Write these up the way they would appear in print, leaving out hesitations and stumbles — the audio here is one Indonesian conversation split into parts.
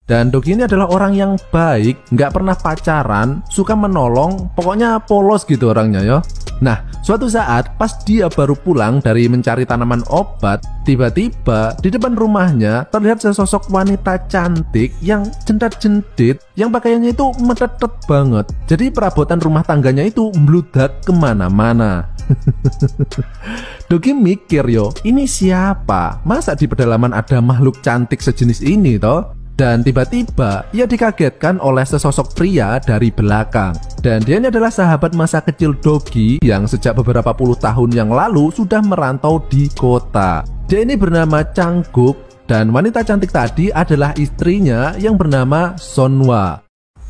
Dan Dogi ini adalah orang yang baik, nggak pernah pacaran, suka menolong, pokoknya polos gitu orangnya ya. Nah, suatu saat pas dia baru pulang dari mencari tanaman obat, tiba-tiba di depan rumahnya terlihat sesosok wanita cantik yang jendat-jendit, yang pakaiannya itu metetet banget. Jadi perabotan rumah tangganya itu membludak kemana-mana. Dogi mikir yo, ini siapa? Masa di pedalaman ada makhluk cantik sejenis ini toh? Dan tiba-tiba ia dikagetkan oleh sesosok pria dari belakang. Dan dia ini adalah sahabat masa kecil Dogi yang sejak beberapa puluh tahun yang lalu sudah merantau di kota. Dia ini bernama Changguk, dan wanita cantik tadi adalah istrinya yang bernama Sonhwa.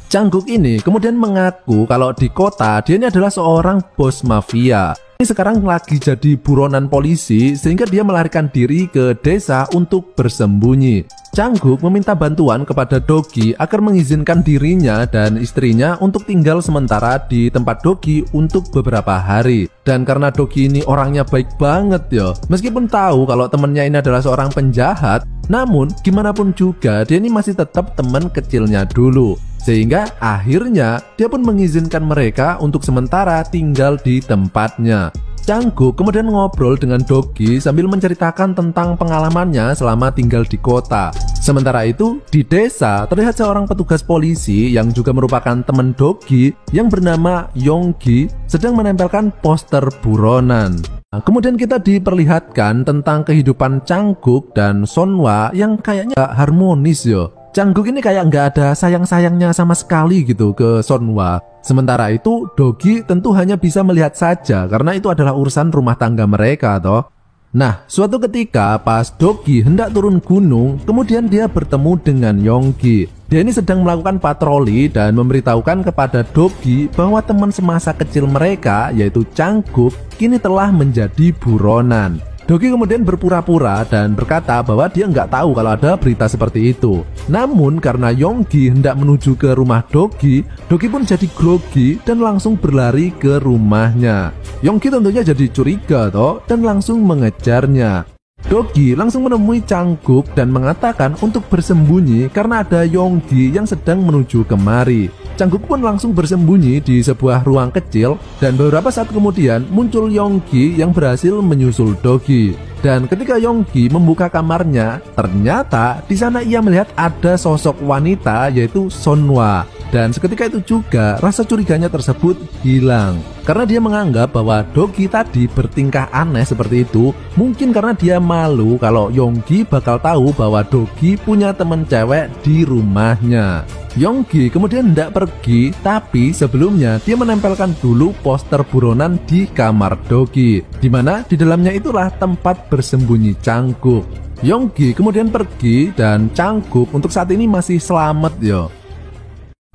Changguk ini kemudian mengaku kalau di kota dia ini adalah seorang bos mafia. Ini sekarang lagi jadi buronan polisi sehingga dia melarikan diri ke desa untuk bersembunyi. Changguk meminta bantuan kepada Dogi agar mengizinkan dirinya dan istrinya untuk tinggal sementara di tempat Dogi untuk beberapa hari. Dan karena Dogi ini orangnya baik banget ya, meskipun tahu kalau temennya ini adalah seorang penjahat, namun gimana pun juga dia ini masih tetap teman kecilnya dulu. Sehingga akhirnya dia pun mengizinkan mereka untuk sementara tinggal di tempatnya. Changguk kemudian ngobrol dengan Dogi sambil menceritakan tentang pengalamannya selama tinggal di kota. Sementara itu, di desa terlihat seorang petugas polisi yang juga merupakan teman Dogi yang bernama Yonggi sedang menempelkan poster buronan. Nah, kemudian kita diperlihatkan tentang kehidupan Changguk dan Sonhwa yang kayaknya gak harmonis yo. Changguk ini kayak nggak ada sayang-sayangnya sama sekali gitu ke Sonhwa. Sementara itu Dogi tentu hanya bisa melihat saja karena itu adalah urusan rumah tangga mereka toh. Nah, suatu ketika pas Dogi hendak turun gunung, kemudian dia bertemu dengan Yonggi. Dia ini sedang melakukan patroli dan memberitahukan kepada Dogi bahwa teman semasa kecil mereka yaitu Changguk kini telah menjadi buronan. Dogi kemudian berpura-pura dan berkata bahwa dia nggak tahu kalau ada berita seperti itu. Namun karena Yonggi hendak menuju ke rumah Dogi, Dogi pun jadi grogi dan langsung berlari ke rumahnya. Yonggi tentunya jadi curiga toh dan langsung mengejarnya. Dogi langsung menemui Changguk dan mengatakan untuk bersembunyi karena ada Yonggi yang sedang menuju kemari. Changguk pun langsung bersembunyi di sebuah ruang kecil dan beberapa saat kemudian muncul Yonggi yang berhasil menyusul Dogi. Dan ketika Yonggi membuka kamarnya, ternyata di sana ia melihat ada sosok wanita yaitu Sonhwa. Dan seketika itu juga rasa curiganya tersebut hilang karena dia menganggap bahwa Dogi tadi bertingkah aneh seperti itu mungkin karena dia malu kalau Yonggi bakal tahu bahwa Dogi punya teman cewek di rumahnya. Yonggi kemudian hendak pergi, tapi sebelumnya dia menempelkan dulu poster buronan di kamar Dogi, dimana di dalamnya itulah tempat bersembunyi Changguk. Yonggi kemudian pergi dan Changguk untuk saat ini masih selamat yo.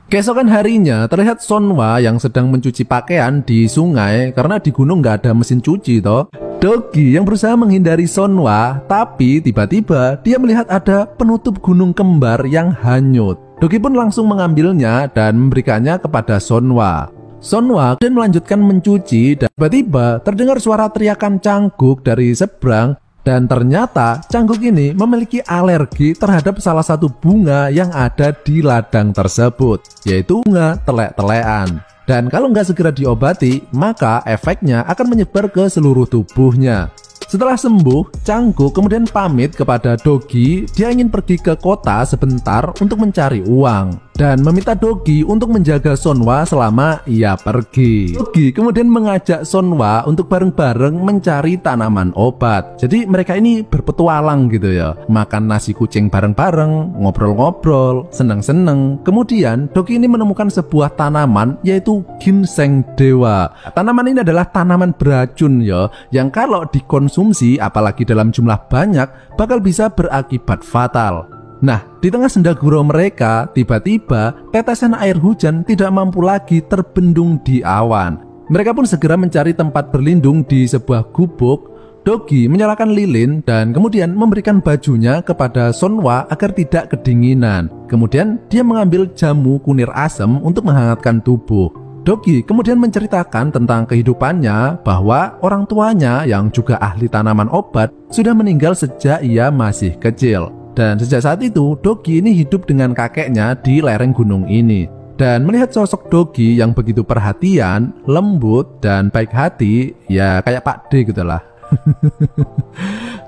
Keesokan harinya terlihat Sonhwa yang sedang mencuci pakaian di sungai karena di gunung nggak ada mesin cuci toh. Dogi yang berusaha menghindari Sonhwa, tapi tiba-tiba dia melihat ada penutup gunung kembar yang hanyut. Dogi pun langsung mengambilnya dan memberikannya kepada Sonhwa. Sonhwa dan melanjutkan mencuci dan tiba-tiba terdengar suara teriakan Changguk dari seberang. Dan ternyata Changguk ini memiliki alergi terhadap salah satu bunga yang ada di ladang tersebut, yaitu bunga telek-telekan. Dan kalau nggak segera diobati, maka efeknya akan menyebar ke seluruh tubuhnya. Setelah sembuh, Changguk kemudian pamit kepada Dogi. Dia ingin pergi ke kota sebentar untuk mencari uang dan meminta Dogi untuk menjaga Sonhwa selama ia pergi. Dogi kemudian mengajak Sonhwa untuk bareng-bareng mencari tanaman obat. Jadi mereka ini berpetualang gitu ya, makan nasi kucing bareng-bareng, ngobrol-ngobrol, seneng-seneng. Kemudian Dogi ini menemukan sebuah tanaman yaitu ginseng dewa. Tanaman ini adalah tanaman beracun ya, yang kalau dikonsumsi apalagi dalam jumlah banyak bakal bisa berakibat fatal. Nah, di tengah senda gurau mereka, tiba-tiba tetesan air hujan tidak mampu lagi terbendung di awan. Mereka pun segera mencari tempat berlindung di sebuah gubuk. Dogi menyalakan lilin dan kemudian memberikan bajunya kepada Sonhwa agar tidak kedinginan. Kemudian dia mengambil jamu kunir asem untuk menghangatkan tubuh. Dogi kemudian menceritakan tentang kehidupannya bahwa orang tuanya yang juga ahli tanaman obat sudah meninggal sejak ia masih kecil. Dan sejak saat itu, Dogi ini hidup dengan kakeknya di lereng gunung ini. Dan melihat sosok Dogi yang begitu perhatian, lembut, dan baik hati, ya kayak Pak D gitu lah.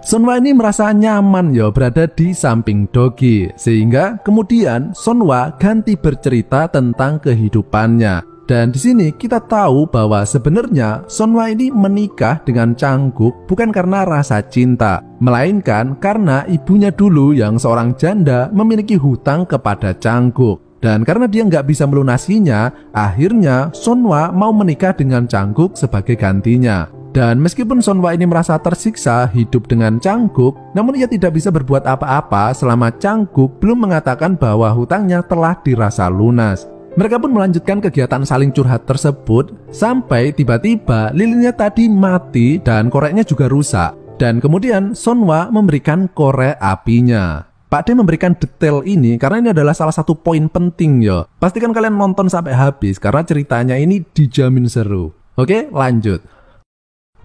Sonwa ini merasa nyaman ya berada di samping Dogi, sehingga kemudian Sonwa ganti bercerita tentang kehidupannya. Dan di sini kita tahu bahwa sebenarnya Sonwa ini menikah dengan Changguk bukan karena rasa cinta, melainkan karena ibunya dulu yang seorang janda memiliki hutang kepada Changguk. Dan karena dia nggak bisa melunasinya, akhirnya Sonwa mau menikah dengan Changguk sebagai gantinya. Dan meskipun Sonwa ini merasa tersiksa hidup dengan Changguk, namun ia tidak bisa berbuat apa-apa selama Changguk belum mengatakan bahwa hutangnya telah dirasa lunas. Mereka pun melanjutkan kegiatan saling curhat tersebut sampai tiba-tiba lilinnya tadi mati dan koreknya juga rusak. Dan kemudian Sonwa memberikan korek apinya. Pak D memberikan detail ini karena ini adalah salah satu poin penting ya. Pastikan kalian nonton sampai habis karena ceritanya ini dijamin seru. Oke, lanjut.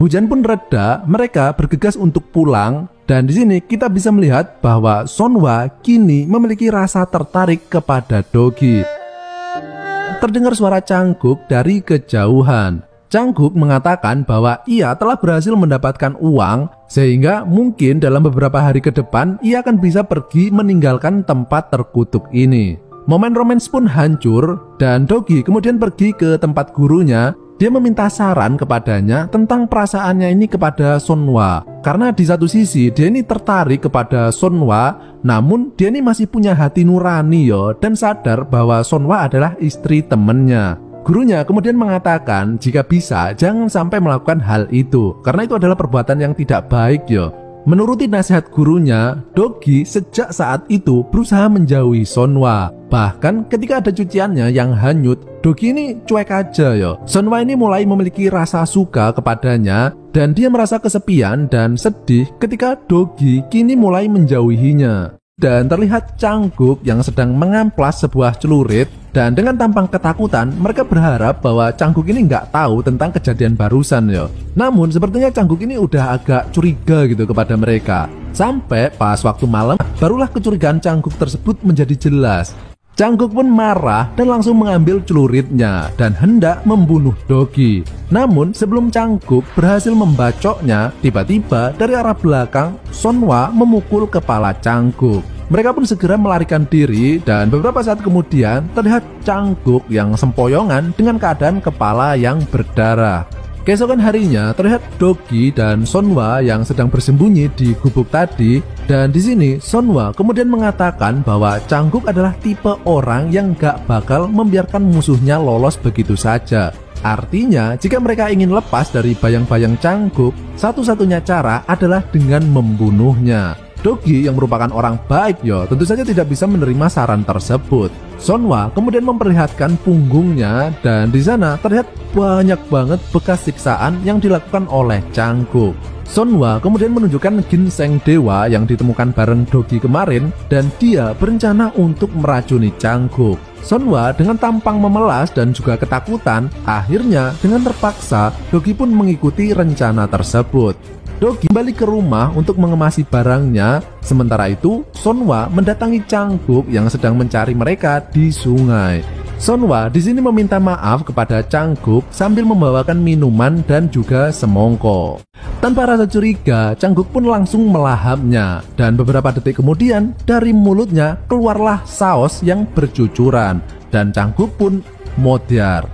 Hujan pun reda, mereka bergegas untuk pulang. Dan di sini kita bisa melihat bahwa Sonwa kini memiliki rasa tertarik kepada Dogi. Terdengar suara Changguk dari kejauhan. Changguk mengatakan bahwa ia telah berhasil mendapatkan uang sehingga mungkin dalam beberapa hari ke depan ia akan bisa pergi meninggalkan tempat terkutuk ini. Momen romans pun hancur dan Dogi kemudian pergi ke tempat gurunya. Dia meminta saran kepadanya tentang perasaannya ini kepada Sonwa. Karena di satu sisi dia ini tertarik kepada Sonwa, namun dia ini masih punya hati nurani yo dan sadar bahwa Sonwa adalah istri temennya. Gurunya kemudian mengatakan jika bisa jangan sampai melakukan hal itu karena itu adalah perbuatan yang tidak baik yo. Menuruti nasihat gurunya, Dogi sejak saat itu berusaha menjauhi Sonwa. Bahkan ketika ada cuciannya yang hanyut, Dogi ini cuek aja ya. Sonwa ini mulai memiliki rasa suka kepadanya dan dia merasa kesepian dan sedih ketika Dogi kini mulai menjauhinya. Dan terlihat Changguk yang sedang mengamplas sebuah celurit dan dengan tampang ketakutan mereka berharap bahwa Changguk ini nggak tahu tentang kejadian barusan ya. Namun sepertinya Changguk ini udah agak curiga gitu kepada mereka. Sampai pas waktu malam barulah kecurigaan Changguk tersebut menjadi jelas. Changguk pun marah dan langsung mengambil celuritnya dan hendak membunuh Dogi. Namun sebelum Changguk berhasil membacoknya, tiba-tiba dari arah belakang Sonwa memukul kepala Changguk. Mereka pun segera melarikan diri dan beberapa saat kemudian terlihat Changguk yang sempoyongan dengan keadaan kepala yang berdarah. Keesokan harinya terlihat Dogi dan Sonwa yang sedang bersembunyi di gubuk tadi. Dan di sini Sonwa kemudian mengatakan bahwa Changguk adalah tipe orang yang gak bakal membiarkan musuhnya lolos begitu saja. Artinya jika mereka ingin lepas dari bayang-bayang Changguk, satu-satunya cara adalah dengan membunuhnya. Dogi yang merupakan orang baik yo tentu saja tidak bisa menerima saran tersebut. Sonwa kemudian memperlihatkan punggungnya dan di sana terlihat banyak banget bekas siksaan yang dilakukan oleh Changguk. Sonwa kemudian menunjukkan ginseng dewa yang ditemukan bareng Dogi kemarin dan dia berencana untuk meracuni Changguk. Sonwa dengan tampang memelas dan juga ketakutan, akhirnya dengan terpaksa Dogi pun mengikuti rencana tersebut. Dogi kembali ke rumah untuk mengemasi barangnya. Sementara itu, Sonwa mendatangi Changguk yang sedang mencari mereka di sungai. Sonwa di sini meminta maaf kepada Changguk sambil membawakan minuman dan juga semongko. Tanpa rasa curiga, Changguk pun langsung melahapnya dan beberapa detik kemudian dari mulutnya keluarlah saus yang bercucuran dan Changguk pun modar.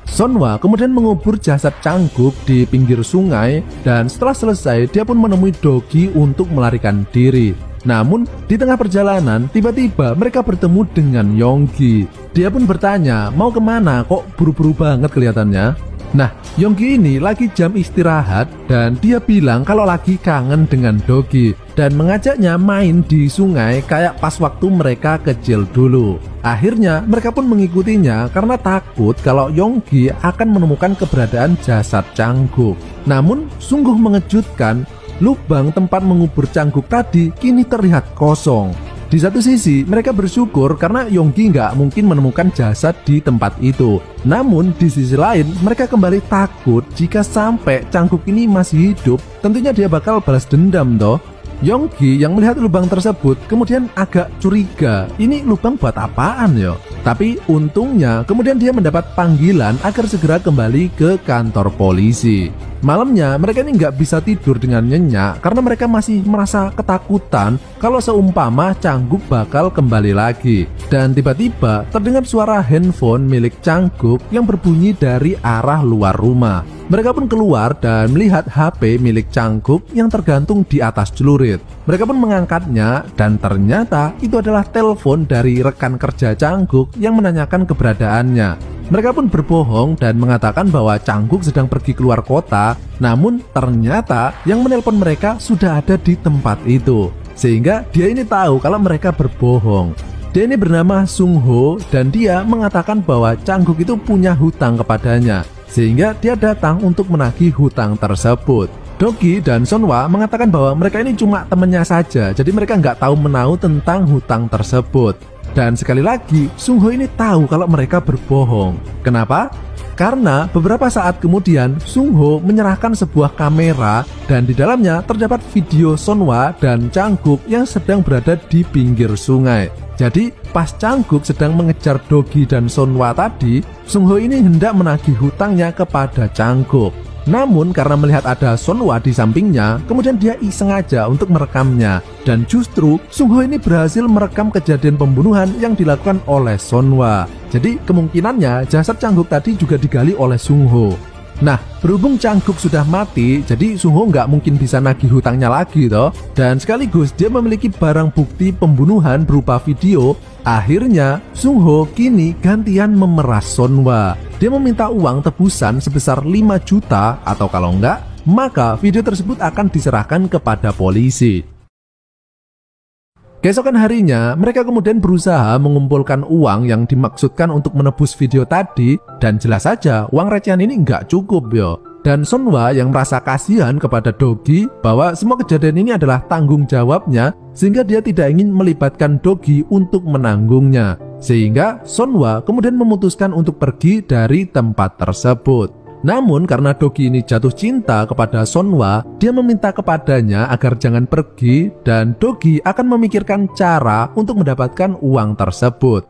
Sonwa kemudian mengubur jasad Changguk di pinggir sungai dan setelah selesai dia pun menemui Dogi untuk melarikan diri. Namun di tengah perjalanan tiba-tiba mereka bertemu dengan Yonggi. Dia pun bertanya mau kemana kok buru-buru banget kelihatannya. Nah, Yonggi ini lagi jam istirahat dan dia bilang kalau lagi kangen dengan Dogi dan mengajaknya main di sungai kayak pas waktu mereka kecil dulu. Akhirnya mereka pun mengikutinya karena takut kalau Yonggi akan menemukan keberadaan jasad Changguk. Namun sungguh mengejutkan, lubang tempat mengubur Changguk tadi kini terlihat kosong. Di Di satu sisi, mereka bersyukur karena Yonggi nggak mungkin menemukan jasad di tempat itu. Namun, di sisi lain, mereka kembali takut jika sampai Changguk ini masih hidup, tentunya dia bakal balas dendam toh. Yonggi yang melihat lubang tersebut kemudian agak curiga, ini lubang buat apaan yo? Tapi untungnya kemudian dia mendapat panggilan agar segera kembali ke kantor polisi. Malamnya mereka ini nggak bisa tidur dengan nyenyak karena mereka masih merasa ketakutan kalau seumpama Changguk bakal kembali lagi. Dan tiba-tiba terdengar suara handphone milik Changguk yang berbunyi dari arah luar rumah. Mereka pun keluar dan melihat HP milik Changguk yang tergantung di atas celurit. Mereka pun mengangkatnya dan ternyata itu adalah telepon dari rekan kerja Changguk yang menanyakan keberadaannya. Mereka pun berbohong dan mengatakan bahwa Changguk sedang pergi keluar kota, namun ternyata yang menelpon mereka sudah ada di tempat itu. Sehingga dia ini tahu kalau mereka berbohong. Dia ini bernama Sung Ho dan dia mengatakan bahwa Changguk itu punya hutang kepadanya. Sehingga dia datang untuk menagih hutang tersebut. Dogi dan Sonhwa mengatakan bahwa mereka ini cuma temannya saja, jadi mereka nggak tahu menahu tentang hutang tersebut. Dan sekali lagi, Sung Ho ini tahu kalau mereka berbohong. Kenapa? Karena beberapa saat kemudian Sung Ho menyerahkan sebuah kamera dan di dalamnya terdapat video Sonhwa dan Changguk yang sedang berada di pinggir sungai. Jadi pas Changguk sedang mengejar Dogi dan Sonhwa tadi, Sung Ho ini hendak menagih hutangnya kepada Changguk. Namun karena melihat ada Sonhwa di sampingnya, kemudian dia iseng aja untuk merekamnya. Dan justru Sung Ho ini berhasil merekam kejadian pembunuhan yang dilakukan oleh Sonhwa. Jadi kemungkinannya jasad Changguk tadi juga digali oleh Sung Ho. Nah, berhubung Changguk sudah mati, jadi Sung Ho nggak mungkin bisa nagih hutangnya lagi toh. Dan sekaligus dia memiliki barang bukti pembunuhan berupa video. Akhirnya Sung Ho kini gantian memeras Sonhwa. Dia meminta uang tebusan sebesar 5 juta atau kalau enggak, maka video tersebut akan diserahkan kepada polisi. Keesokan harinya, mereka kemudian berusaha mengumpulkan uang yang dimaksudkan untuk menebus video tadi, dan jelas saja uang recehan ini nggak cukup yo. Dan Sonhwa yang merasa kasihan kepada Dogi bahwa semua kejadian ini adalah tanggung jawabnya, sehingga dia tidak ingin melibatkan Dogi untuk menanggungnya. Sehingga Sonhwa kemudian memutuskan untuk pergi dari tempat tersebut. Namun karena Dogi ini jatuh cinta kepada Sonhwa, dia meminta kepadanya agar jangan pergi dan Dogi akan memikirkan cara untuk mendapatkan uang tersebut.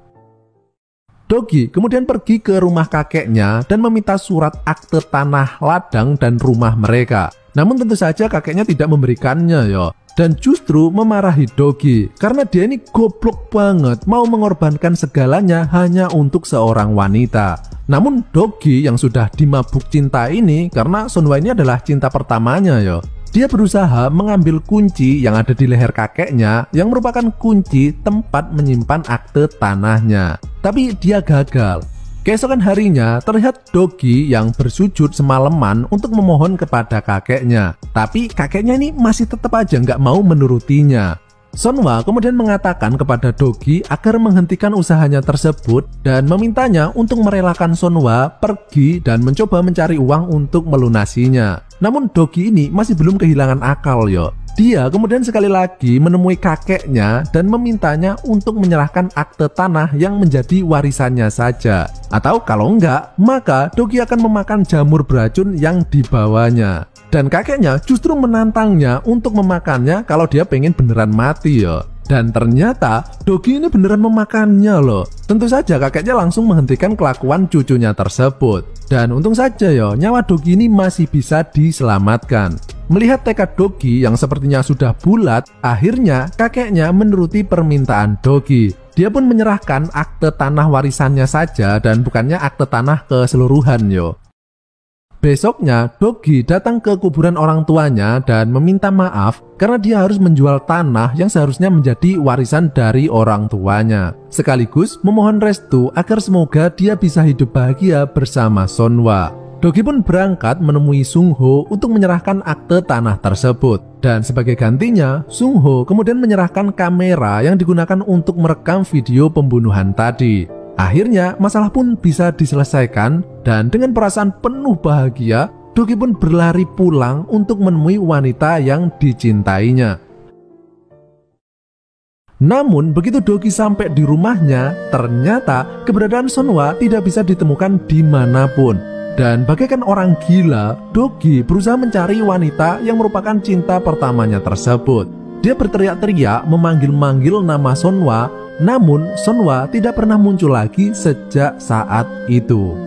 Dogi kemudian pergi ke rumah kakeknya dan meminta surat akte tanah ladang dan rumah mereka. Namun tentu saja kakeknya tidak memberikannya yo. Dan justru memarahi Dogi karena dia ini goblok banget mau mengorbankan segalanya hanya untuk seorang wanita. Namun Dogi yang sudah dimabuk cinta ini, karena Sonhwa ini adalah cinta pertamanya yo, dia berusaha mengambil kunci yang ada di leher kakeknya yang merupakan kunci tempat menyimpan akte tanahnya. Tapi dia gagal. Keesokan harinya terlihat Dogi yang bersujud semalaman untuk memohon kepada kakeknya. Tapi kakeknya ini masih tetap aja nggak mau menurutinya. Sonhwa kemudian mengatakan kepada Dogi agar menghentikan usahanya tersebut dan memintanya untuk merelakan Sonhwa pergi dan mencoba mencari uang untuk melunasinya. Namun Dogi ini masih belum kehilangan akal yo. Dia kemudian sekali lagi menemui kakeknya dan memintanya untuk menyerahkan akte tanah yang menjadi warisannya saja. Atau kalau enggak, maka Dogi akan memakan jamur beracun yang dibawanya. Dan kakeknya justru menantangnya untuk memakannya kalau dia pengen beneran mati ya. Dan ternyata Dogi ini beneran memakannya loh. Tentu saja kakeknya langsung menghentikan kelakuan cucunya tersebut. Dan untung saja ya, nyawa Dogi ini masih bisa diselamatkan. Melihat tekad Dogi yang sepertinya sudah bulat, akhirnya kakeknya menuruti permintaan Dogi. Dia pun menyerahkan akte tanah warisannya saja dan bukannya akte tanah keseluruhan yo. Besoknya, Dogi datang ke kuburan orang tuanya dan meminta maaf karena dia harus menjual tanah yang seharusnya menjadi warisan dari orang tuanya. Sekaligus memohon restu agar semoga dia bisa hidup bahagia bersama Sonhwa. Dogi pun berangkat menemui Sung Ho untuk menyerahkan akte tanah tersebut. Dan sebagai gantinya, Sung Ho kemudian menyerahkan kamera yang digunakan untuk merekam video pembunuhan tadi. Akhirnya masalah pun bisa diselesaikan dan dengan perasaan penuh bahagia, Dogi pun berlari pulang untuk menemui wanita yang dicintainya. Namun begitu Dogi sampai di rumahnya, ternyata keberadaan Sonwa tidak bisa ditemukan dimanapun. Dan bagaikan orang gila, Dogi berusaha mencari wanita yang merupakan cinta pertamanya tersebut. Dia berteriak-teriak memanggil-manggil nama Sonwa, namun Sonwa tidak pernah muncul lagi sejak saat itu.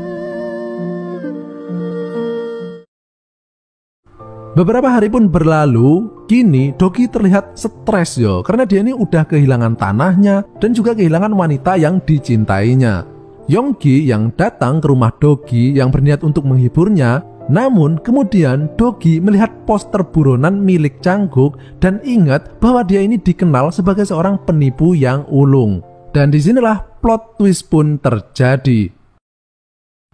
Beberapa hari pun berlalu, kini Dogi terlihat stres yo, karena dia ini udah kehilangan tanahnya dan juga kehilangan wanita yang dicintainya. Yonggi yang datang ke rumah Dogi yang berniat untuk menghiburnya, namun kemudian Dogi melihat poster buronan milik Changguk dan ingat bahwa dia ini dikenal sebagai seorang penipu yang ulung. Dan disinilah plot twist pun terjadi.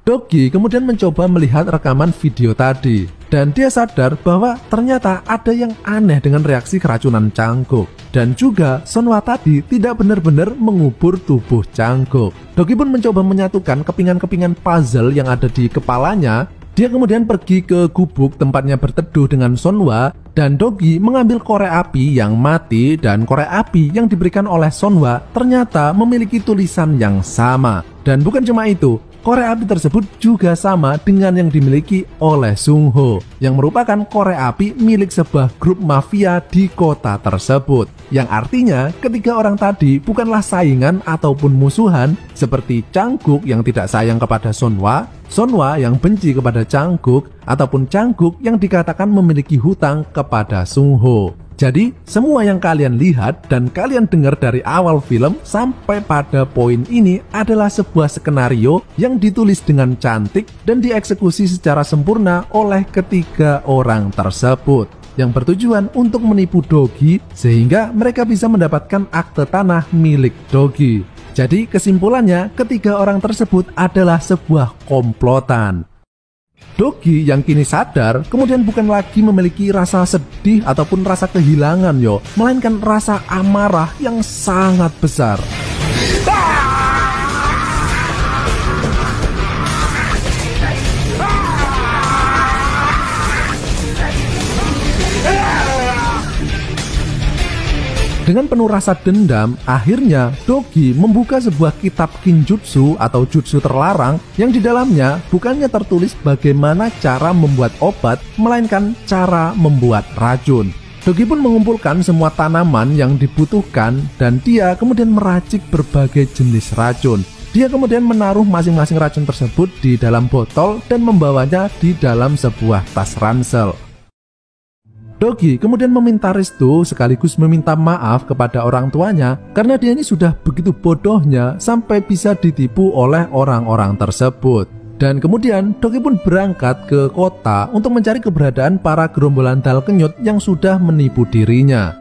Dogi kemudian mencoba melihat rekaman video tadi dan dia sadar bahwa ternyata ada yang aneh dengan reaksi keracunan Changguk. Dan juga Sonwa tadi tidak benar-benar mengubur tubuh Changguk. Dogi pun mencoba menyatukan kepingan-kepingan puzzle yang ada di kepalanya. Dia kemudian pergi ke gubuk tempatnya berteduh dengan Sonwa dan Dogi mengambil korek api yang mati, dan korek api yang diberikan oleh Sonwa ternyata memiliki tulisan yang sama. Dan bukan cuma itu, korek api tersebut juga sama dengan yang dimiliki oleh Sung Ho, yang merupakan korek api milik sebuah grup mafia di kota tersebut. Yang artinya ketiga orang tadi bukanlah saingan ataupun musuhan seperti Changguk yang tidak sayang kepada Sonwa, Sonwa yang benci kepada Changguk, ataupun Changguk yang dikatakan memiliki hutang kepada Sung Ho. Jadi semua yang kalian lihat dan kalian dengar dari awal film sampai pada poin ini adalah sebuah skenario yang ditulis dengan cantik dan dieksekusi secara sempurna oleh ketiga orang tersebut, yang bertujuan untuk menipu Dogi sehingga mereka bisa mendapatkan akte tanah milik Dogi. Jadi kesimpulannya, ketiga orang tersebut adalah sebuah komplotan. Dogi yang kini sadar kemudian bukan lagi memiliki rasa sedih ataupun rasa kehilangan melainkan rasa amarah yang sangat besar. Dengan penuh rasa dendam, akhirnya Dogi membuka sebuah kitab Kinjutsu atau jutsu terlarang yang di dalamnya bukannya tertulis bagaimana cara membuat obat, melainkan cara membuat racun. Dogi pun mengumpulkan semua tanaman yang dibutuhkan dan dia kemudian meracik berbagai jenis racun. Dia kemudian menaruh masing-masing racun tersebut di dalam botol dan membawanya di dalam sebuah tas ransel. Dogi kemudian meminta restu sekaligus meminta maaf kepada orang tuanya karena dia ini sudah begitu bodohnya sampai bisa ditipu oleh orang-orang tersebut. Dan kemudian Dogi pun berangkat ke kota untuk mencari keberadaan para gerombolan dal kenyut yang sudah menipu dirinya.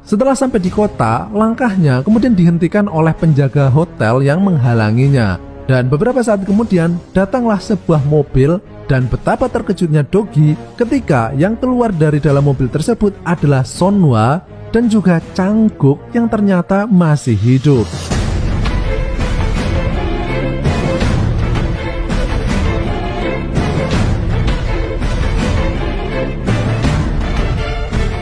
Setelah sampai di kota, langkahnya kemudian dihentikan oleh penjaga hotel yang menghalanginya. Dan beberapa saat kemudian datanglah sebuah mobil dan betapa terkejutnya Dogi ketika yang keluar dari dalam mobil tersebut adalah Sonwa dan juga Changguk yang ternyata masih hidup.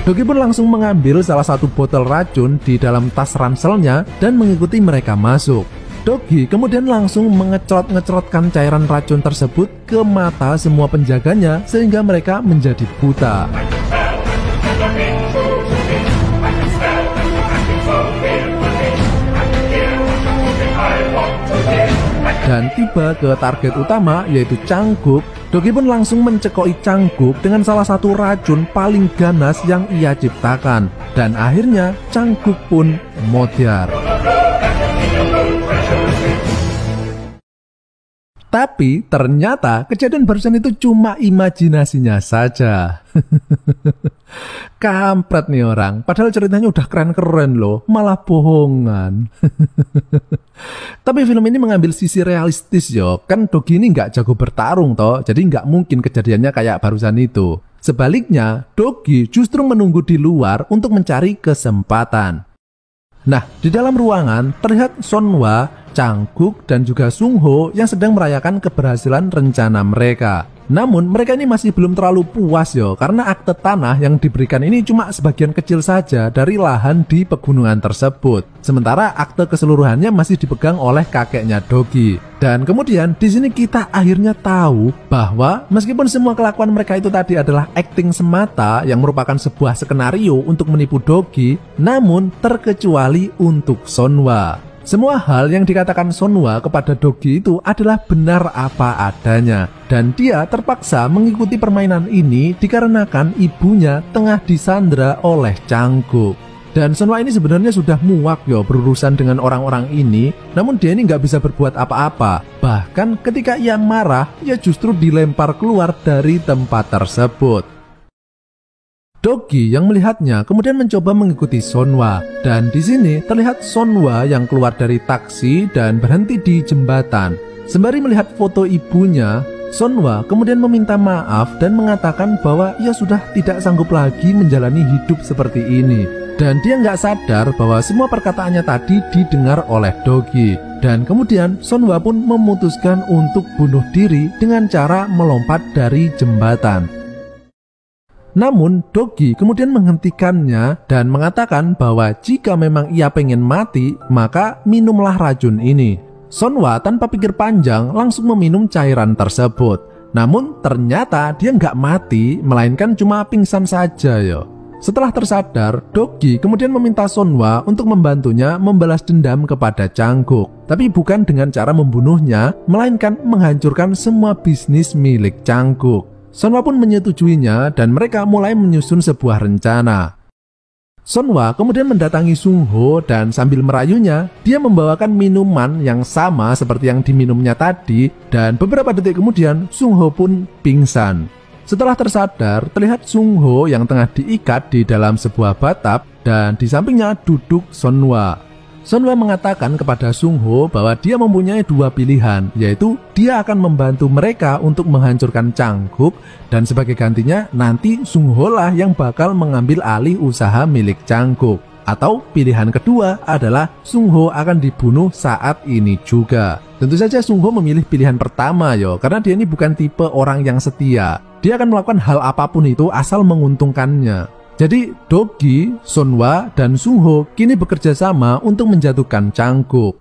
Dogi pun langsung mengambil salah satu botol racun di dalam tas ranselnya dan mengikuti mereka masuk. Dogi kemudian langsung mengecrot-ngecrotkan cairan racun tersebut ke mata semua penjaganya sehingga mereka menjadi buta. Dan tiba ke target utama yaitu Changguk. Dogi pun langsung mencekoki Changguk dengan salah satu racun paling ganas yang ia ciptakan. Dan akhirnya Changguk pun modar. Tapi ternyata kejadian barusan itu cuma imajinasinya saja. Kampret nih orang, padahal ceritanya udah keren-keren loh, malah bohongan. Tapi film ini mengambil sisi realistis kan Dogi ini nggak jago bertarung toh, jadi nggak mungkin kejadiannya kayak barusan itu. Sebaliknya, Dogi justru menunggu di luar untuk mencari kesempatan. Nah, di dalam ruangan terlihat Sonwa Changguk dan juga Sungho yang sedang merayakan keberhasilan rencana mereka. Namun mereka ini masih belum terlalu puas yo, karena akte tanah yang diberikan ini cuma sebagian kecil saja dari lahan di pegunungan tersebut. Sementara akte keseluruhannya masih dipegang oleh kakeknya Dogi. Dan kemudian di sini kita akhirnya tahu bahwa meskipun semua kelakuan mereka itu tadi adalah acting semata yang merupakan sebuah skenario untuk menipu Dogi, namun terkecuali untuk Sonhwa. Semua hal yang dikatakan Sonhwa kepada Dogi itu adalah benar apa adanya, dan dia terpaksa mengikuti permainan ini dikarenakan ibunya tengah disandra oleh Changguk. Dan Sonhwa ini sebenarnya sudah muak yo berurusan dengan orang-orang ini, namun dia ini nggak bisa berbuat apa-apa. Bahkan ketika ia marah, ia justru dilempar keluar dari tempat tersebut. Dogi yang melihatnya kemudian mencoba mengikuti Sonhwa, dan di sini terlihat Sonhwa yang keluar dari taksi dan berhenti di jembatan. Sembari melihat foto ibunya, Sonhwa kemudian meminta maaf dan mengatakan bahwa ia sudah tidak sanggup lagi menjalani hidup seperti ini. Dan dia nggak sadar bahwa semua perkataannya tadi didengar oleh Dogi. Dan kemudian Sonhwa pun memutuskan untuk bunuh diri dengan cara melompat dari jembatan. Namun Dogi kemudian menghentikannya dan mengatakan bahwa jika memang ia pengen mati, maka minumlah racun ini. Sonhwa tanpa pikir panjang langsung meminum cairan tersebut. Namun ternyata dia nggak mati, melainkan cuma pingsan saja yo. Setelah tersadar, Dogi kemudian meminta Sonhwa untuk membantunya membalas dendam kepada Changguk. Tapi bukan dengan cara membunuhnya, melainkan menghancurkan semua bisnis milik Changguk. Sonhwa pun menyetujuinya dan mereka mulai menyusun sebuah rencana. Sonhwa kemudian mendatangi Sungho dan sambil merayunya, dia membawakan minuman yang sama seperti yang diminumnya tadi, dan beberapa detik kemudian Sungho pun pingsan. Setelah tersadar, terlihat Sungho yang tengah diikat di dalam sebuah batap dan di sampingnya duduk Sonhwa. Sonhwa mengatakan kepada Sungho bahwa dia mempunyai dua pilihan, yaitu dia akan membantu mereka untuk menghancurkan Changguk, dan sebagai gantinya nanti Sungho lah yang bakal mengambil alih usaha milik Changguk. Atau pilihan kedua adalah Sungho akan dibunuh saat ini juga. Tentu saja Sungho memilih pilihan pertama yo, karena dia ini bukan tipe orang yang setia. Dia akan melakukan hal apapun itu asal menguntungkannya. Jadi Dogi, Sonhwa, dan Sungho kini bekerja sama untuk menjatuhkan Changguk.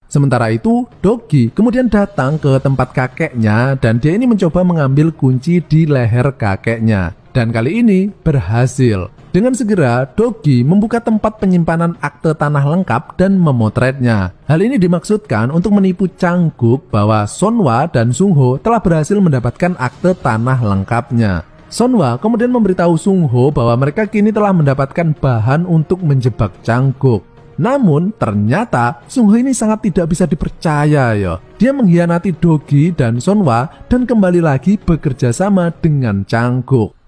Sementara itu, Dogi kemudian datang ke tempat kakeknya dan dia ini mencoba mengambil kunci di leher kakeknya. Dan kali ini berhasil. Dengan segera, Dogi membuka tempat penyimpanan akte tanah lengkap dan memotretnya. Hal ini dimaksudkan untuk menipu Changguk bahwa Sonhwa dan Sungho telah berhasil mendapatkan akte tanah lengkapnya. Sonhwa kemudian memberitahu Sungho bahwa mereka kini telah mendapatkan bahan untuk menjebak Changguk. Namun ternyata Sungho ini sangat tidak bisa dipercaya yo. Dia mengkhianati Dogi dan Sonhwa dan kembali lagi bekerja sama dengan Changguk.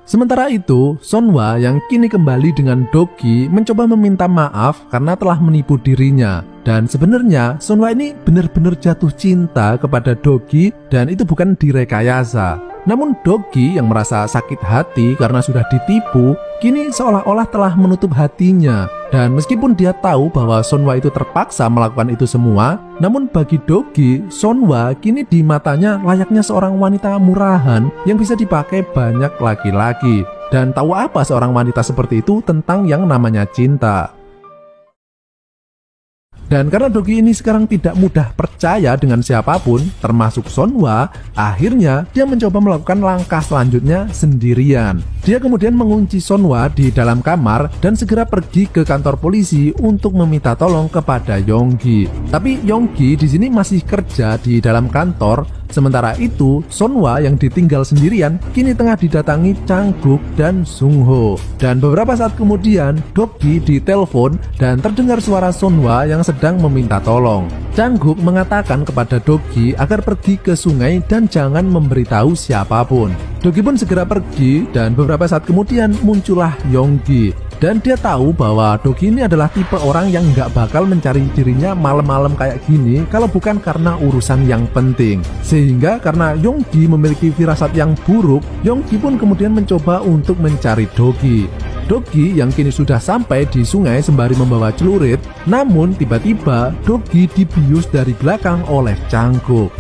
Sementara itu, Sonhwa yang kini kembali dengan Dogi mencoba meminta maaf karena telah menipu dirinya. Dan sebenarnya Sonhwa ini benar-benar jatuh cinta kepada Dogi dan itu bukan direkayasa. Namun Dogi yang merasa sakit hati karena sudah ditipu, kini seolah-olah telah menutup hatinya. Dan meskipun dia tahu bahwa Sonhwa itu terpaksa melakukan itu semua, namun bagi Dogi, Sonhwa kini di matanya layaknya seorang wanita murahan yang bisa dipakai banyak laki-laki. Dan tahu apa seorang wanita seperti itu tentang yang namanya cinta? Dan karena Dogi ini sekarang tidak mudah percaya dengan siapapun, termasuk Sonhwa, akhirnya dia mencoba melakukan langkah selanjutnya sendirian. Dia kemudian mengunci Sonhwa di dalam kamar dan segera pergi ke kantor polisi untuk meminta tolong kepada Yonggi. Tapi Yonggi di sini masih kerja di dalam kantor. Sementara itu, Sonhwa yang ditinggal sendirian kini tengah didatangi Changguk dan Sungho. Dan beberapa saat kemudian, Dogi ditelepon dan terdengar suara Sonhwa yang sedang meminta tolong. Changguk mengatakan kepada Dogi agar pergi ke sungai dan jangan memberitahu siapapun. Dogi pun segera pergi dan beberapa saat kemudian muncullah Yonggi. Dan dia tahu bahwa Dogi ini adalah tipe orang yang nggak bakal mencari dirinya malam-malam kayak gini kalau bukan karena urusan yang penting. Sehingga karena Yonggi memiliki firasat yang buruk, Yonggi pun kemudian mencoba untuk mencari Dogi. Dogi yang kini sudah sampai di sungai sembari membawa celurit, namun tiba-tiba Dogi dibius dari belakang oleh Cangkuk.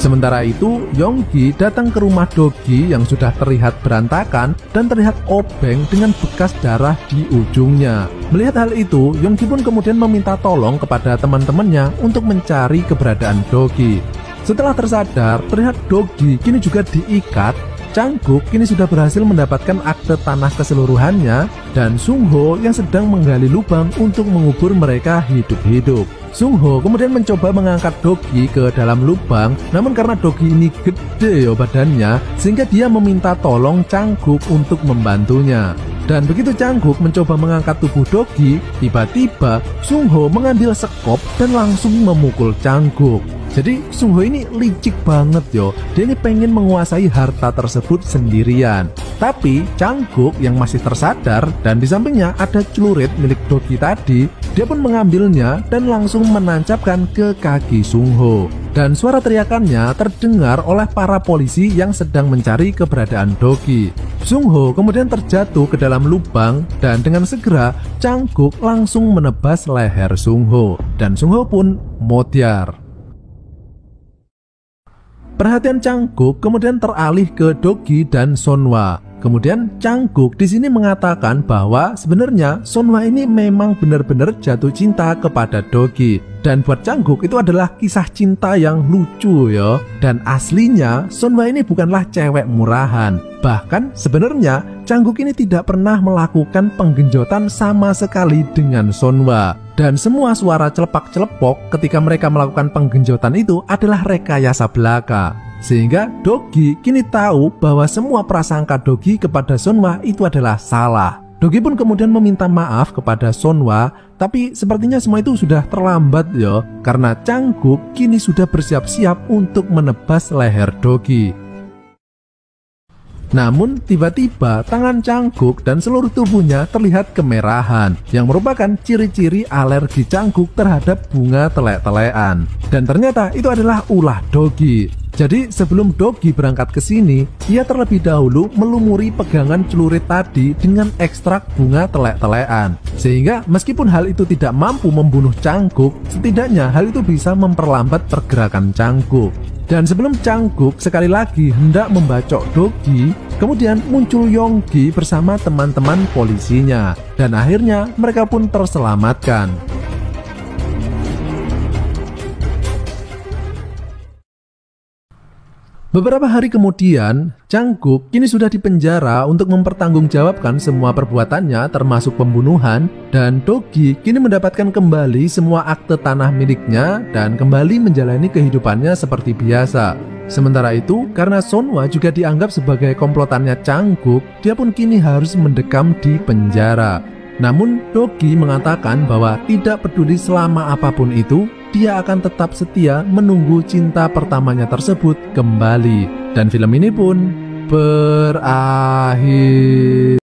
Sementara itu, Yonggi datang ke rumah Dogi yang sudah terlihat berantakan dan terlihat obeng dengan bekas darah di ujungnya. Melihat hal itu, Yonggi pun kemudian meminta tolong kepada teman-temannya untuk mencari keberadaan Dogi. Setelah tersadar, terlihat Dogi kini juga diikat. Cangkuk kini sudah berhasil mendapatkan akte tanah keseluruhannya dan Sungho yang sedang menggali lubang untuk mengubur mereka hidup-hidup. Sungho kemudian mencoba mengangkat Dogi ke dalam lubang, namun karena Dogi ini gede badannya, sehingga dia meminta tolong Cangkuk untuk membantunya. Dan begitu Cangkuk mencoba mengangkat tubuh Dogi, tiba-tiba Sungho mengambil sekop dan langsung memukul Cangkuk. Jadi Sungho ini licik banget yo. Dia ini pengen menguasai harta tersebut sendirian. Tapi Cangkuk yang masih tersadar dan di sampingnya ada celurit milik Dogi tadi, dia pun mengambilnya dan langsung menancapkan ke kaki Sungho. Dan suara teriakannya terdengar oleh para polisi yang sedang mencari keberadaan Dogi. Sungho kemudian terjatuh ke dalam lubang dan dengan segera Cangkuk langsung menebas leher Sungho dan Sungho pun modiar. Perhatian Cangkuk kemudian teralih ke Dogi dan Sonhwa. Kemudian Cangkuk di sini mengatakan bahwa sebenarnya Sonhwa ini memang benar-benar jatuh cinta kepada Dogi. Dan buat Cangkuk itu adalah kisah cinta yang lucu ya. Dan aslinya Sonhwa ini bukanlah cewek murahan. Bahkan sebenarnya Cangkuk ini tidak pernah melakukan penggenjotan sama sekali dengan Sonhwa. Dan semua suara celepak-celepok ketika mereka melakukan penggenjotan itu adalah rekayasa belaka. Sehingga Dogi kini tahu bahwa semua prasangka Dogi kepada Sonhwa itu adalah salah. Dogi pun kemudian meminta maaf kepada Sonhwa, tapi sepertinya semua itu sudah terlambat ya, karena Cangkuk kini sudah bersiap-siap untuk menebas leher Dogi. Namun tiba-tiba tangan Cangkuk dan seluruh tubuhnya terlihat kemerahan yang merupakan ciri-ciri alergi Cangkuk terhadap bunga telek-telekan. Dan ternyata itu adalah ulah Dogi. Jadi sebelum Dogi berangkat ke sini, ia terlebih dahulu melumuri pegangan celurit tadi dengan ekstrak bunga telek-telekan. Sehingga meskipun hal itu tidak mampu membunuh Cangkuk, setidaknya hal itu bisa memperlambat pergerakan Cangkuk. Dan sebelum Cangkuk sekali lagi hendak membacok Dogi, kemudian muncul Yonggi bersama teman-teman polisinya. Dan akhirnya mereka pun terselamatkan. Beberapa hari kemudian, Cangkuk kini sudah dipenjara untuk mempertanggungjawabkan semua perbuatannya termasuk pembunuhan, dan Dogi kini mendapatkan kembali semua akte tanah miliknya dan kembali menjalani kehidupannya seperti biasa. Sementara itu, karena Sonhwa juga dianggap sebagai komplotannya Cangkuk, dia pun kini harus mendekam di penjara. Namun Dogi mengatakan bahwa tidak peduli selama apapun itu, dia akan tetap setia menunggu cinta pertamanya tersebut kembali. Dan film ini pun berakhir.